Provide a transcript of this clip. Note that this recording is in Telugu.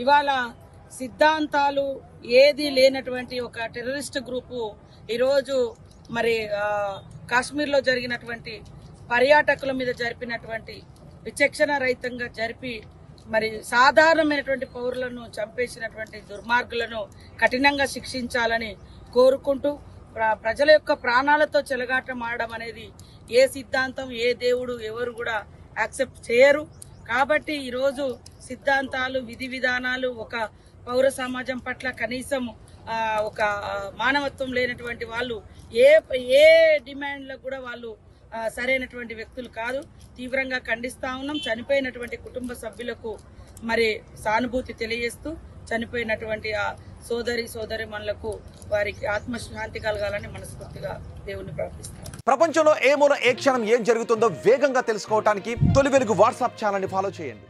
ఇవాళ సిద్ధాంతాలు ఏది లేనటువంటి ఒక టెర్రరిస్ట్ గ్రూపు ఈరోజు మరి కాశ్మీర్లో జరిగినటువంటి పర్యాటకుల మీద జరిపినటువంటి విచక్షణ రహితంగా జరిపి మరి సాధారణమైనటువంటి పౌరులను చంపేసినటువంటి దుర్మార్గులను కఠినంగా శిక్షించాలని కోరుకుంటూ ప్రజల యొక్క ప్రాణాలతో చెలగాటం ఆడడం అనేది ఏ సిద్ధాంతం ఏ దేవుడు ఎవరు కూడా యాక్సెప్ట్ చేయరు. కాబట్టి ఈరోజు సిద్ధాంతాలు విధి విధానాలు ఒక పౌర సమాజం పట్ల కనీసం ఒక మానవత్వం లేనటువంటి వాళ్ళు ఏ డిమాండ్లకు కూడా వాళ్ళు సరైనటువంటి వ్యక్తులు కాదు. తీవ్రంగా ఖండిస్తా ఉన్నాం. చనిపోయినటువంటి కుటుంబ సభ్యులకు మరి సానుభూతి తెలియజేస్తూ చనిపోయినటువంటి ఆ సోదరిమణులకు వారికి ఆత్మశాంతి కలగాలని మనస్ఫూర్తిగా దేవుణ్ణి ప్రార్థిస్తాం. ప్రపంచంలో ఏ మూల ఏ క్షణం ఏం జరుగుతుందో వేగంగా తెలుసుకోవడానికి తొలి వెలుగు వాట్సాప్ ఛానల్ని ఫాలో చేయండి.